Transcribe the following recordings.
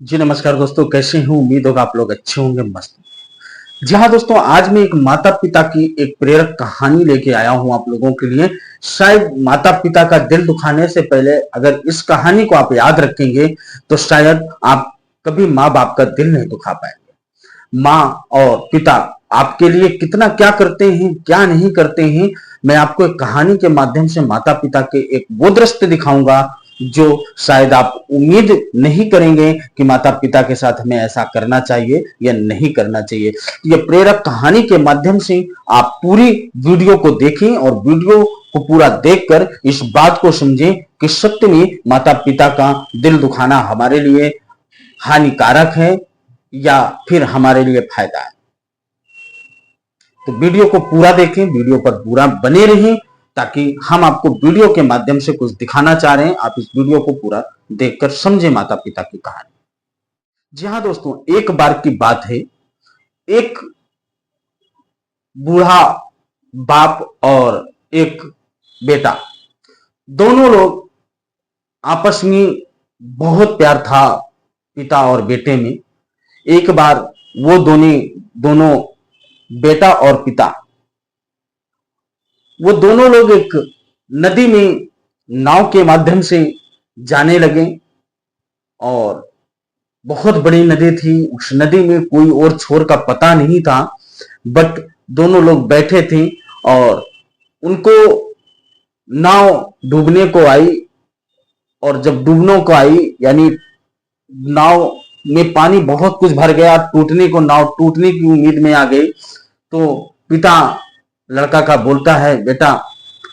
जी नमस्कार दोस्तों, कैसे हैं? उम्मीद होगा आप लोग अच्छे होंगे, मस्त। जी हाँ दोस्तों, आज मैं एक माता पिता की एक प्रेरक कहानी लेके आया हूं आप लोगों के लिए। शायद माता पिता का दिल दुखाने से पहले अगर इस कहानी को आप याद रखेंगे तो शायद आप कभी माँ बाप का दिल नहीं दुखा पाएंगे। माँ और पिता आपके लिए कितना क्या करते हैं, क्या नहीं करते हैं, मैं आपको एक कहानी के माध्यम से माता पिता के एक वो दृश्य दिखाऊंगा जो शायद आप उम्मीद नहीं करेंगे कि माता पिता के साथ हमें ऐसा करना चाहिए या नहीं करना चाहिए। ये प्रेरक कहानी के माध्यम से आप पूरी वीडियो को देखें और वीडियो को पूरा देखकर इस बात को समझें कि सत्य में माता पिता का दिल दुखाना हमारे लिए हानिकारक है या फिर हमारे लिए फायदा है। तो वीडियो को पूरा देखें, वीडियो पर पूरा बने रहें ताकि हम आपको वीडियो के माध्यम से कुछ दिखाना चाह रहे हैं। आप इस वीडियो को पूरा देखकर समझें माता पिता की कहानी। जी हाँ दोस्तों, एक बार की बात है, एक बूढ़ा बाप और एक बेटा, दोनों लोग आपस में बहुत प्यार था पिता और बेटे में। एक बार वो दोनों बेटा और पिता वो दोनों लोग एक नदी में नाव के माध्यम से जाने लगे और बहुत बड़ी नदी थी। उस नदी में कोई और छोर का पता नहीं था, बट दोनों लोग बैठे थे और उनको नाव डूबने को आई। और जब डूबने को आई यानी नाव में पानी बहुत कुछ भर गया, टूटने को, नाव टूटने की उम्मीद में आ गई। तो पिता लड़का का बोलता है, बेटा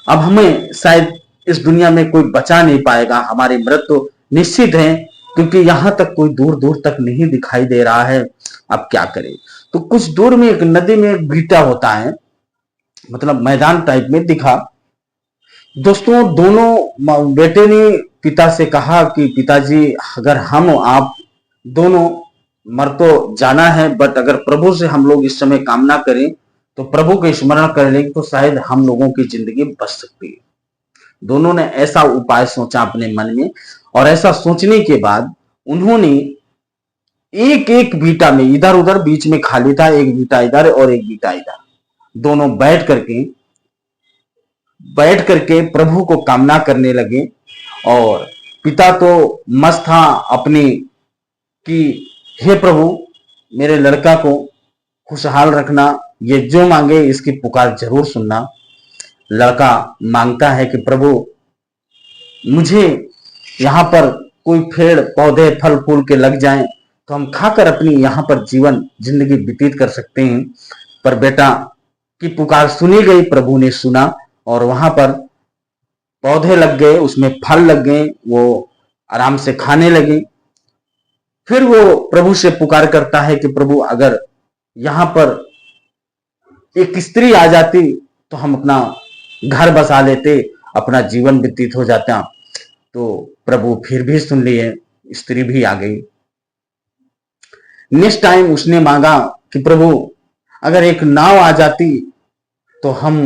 अब हमें शायद इस दुनिया में कोई बचा नहीं पाएगा, हमारी मृत्यु तो निश्चित है क्योंकि यहां तक कोई दूर दूर तक नहीं दिखाई दे रहा है, अब क्या करें। तो कुछ दूर में एक नदी में एक बीटा होता है, मतलब मैदान टाइप में दिखा। दोस्तों दोनों बेटे ने पिता से कहा कि पिताजी अगर हम आप दोनों मर तो जाना है, बट अगर प्रभु से हम लोग इस समय कामना करें तो प्रभु को स्मरण कर लें तो शायद हम लोगों की जिंदगी बच सकती है। दोनों ने ऐसा उपाय सोचा अपने मन में और ऐसा सोचने के बाद उन्होंने एक एक बीटा में, इधर उधर बीच में खाली था, एक बीटा इधर और एक बीटा इधर, दोनों बैठ करके प्रभु को कामना करने लगे। और पिता तो मस्त था अपनी कि हे प्रभु मेरे लड़का को खुशहाल रखना, ये जो मांगे इसकी पुकार जरूर सुनना। लड़का मांगता है कि प्रभु मुझे यहाँ पर कोई पेड़ पौधे फल फूल के लग जाएं तो हम खाकर अपनी यहाँ पर जीवन जिंदगी व्यतीत कर सकते हैं। पर बेटा की पुकार सुनी गई, प्रभु ने सुना और वहां पर पौधे लग गए, उसमें फल लग गए, वो आराम से खाने लगे। फिर वो प्रभु से पुकार करता है कि प्रभु अगर यहाँ पर एक स्त्री आ जाती तो हम अपना घर बसा लेते, अपना जीवन व्यतीत हो जाता। तो प्रभु फिर भी सुन लिए, स्त्री भी आ गई। नेक्स्ट टाइम उसने मांगा कि प्रभु अगर एक नाव आ जाती तो हम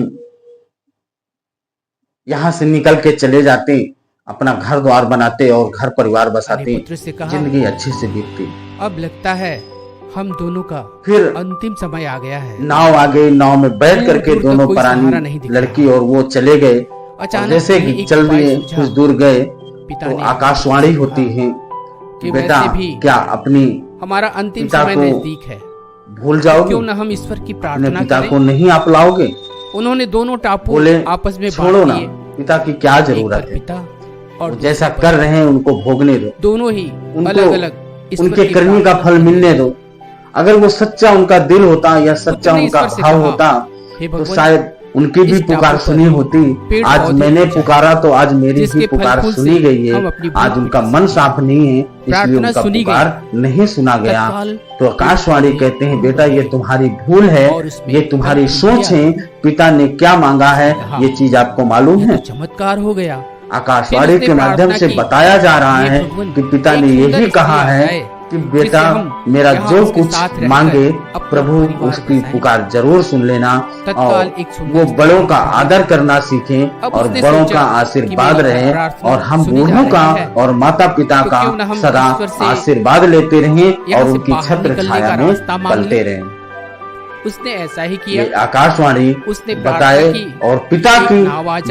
यहां से निकल के चले जाते, अपना घर द्वार बनाते और घर परिवार बसाते, जिंदगी अच्छे से बीतती। अब लगता है हम दोनों का फिर अंतिम समय आ गया है। नाव आ गई, नाव में बैठ करके दोनों प्राणी लड़की और वो चले गए। जैसे कि चल दिए, कुछ दूर गए तो आकाशवाणी होती है कि बेटा क्या अपनी हमारा अंतिम समय नजदीक है, भूल जाओगे? क्यों न हम ईश्वर की प्रार्थना पिता को नहीं आप लाओगे? उन्होंने दोनों टापू आपस में छोड़ो ना, पिता की क्या जरूरत है, पिता और जैसा कर रहे हैं उनको भोगने दो, दोनों ही अलग अलग उनके कर्मी का फल मिलने दो। अगर वो सच्चा उनका दिल होता या सच्चा उनका भाव होता तो शायद उनकी भी पुकार सुनी होती। आज मैंने पुकारा तो आज मेरी भी पुकार सुनी गई है। आज उनका मन साफ नहीं है इसलिए उनका पुकार नहीं सुना गया। तो आकाशवाणी कहते हैं बेटा ये तुम्हारी भूल है, ये तुम्हारी सोच है, पिता ने क्या मांगा है ये चीज आपको मालूम है? चमत्कार हो गया। आकाशवाणी के माध्यम से बताया जा रहा है कि पिता ने यही कहा है कि बेटा मेरा जो कुछ मांगे प्रभु उसकी पुकार जरूर सुन लेना और वो बड़ों का आदर करना सीखें और बड़ों का आशीर्वाद रहे और हम बूढ़ों का और माता पिता का सदा आशीर्वाद लेते रहें और उनकी छत्र छाया में पलते रहें। उसने ऐसा ही किया। ये आकाशवाणी उसने बताए और पिता की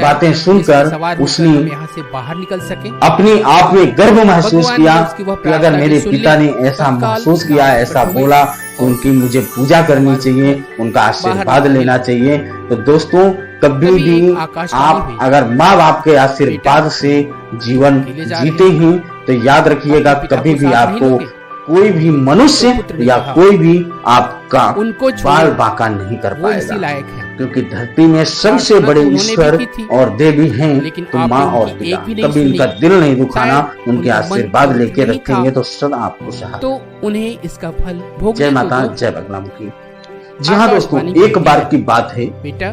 बातें सुनकर उसने यहाँ से बाहर निकल सके। अपने आप में गर्व महसूस किया कि अगर मेरे पिता ने ऐसा महसूस किया, ऐसा बोला तो उनकी मुझे पूजा करनी चाहिए, उनका आशीर्वाद लेना चाहिए। तो दोस्तों कभी भी आप अगर माँ बाप के आशीर्वाद से जीवन जीते हैं तो याद रखिएगा कभी भी आपको कोई भी मनुष्य या कोई भी आपका बाल बांका नहीं कर पाएगा, क्योंकि धरती में सबसे बड़े ईश्वर और देवी हैं तो माँ और पिता। कभी इनका दिल नहीं दुखाना, उनके आशीर्वाद लेके रखेंगे तो सदा आपको सहारा। तो उन्हें इसका फल भोगना। जय माता जय बगलामुखी। जी हाँ दोस्तों, एक बार की बात है बेटा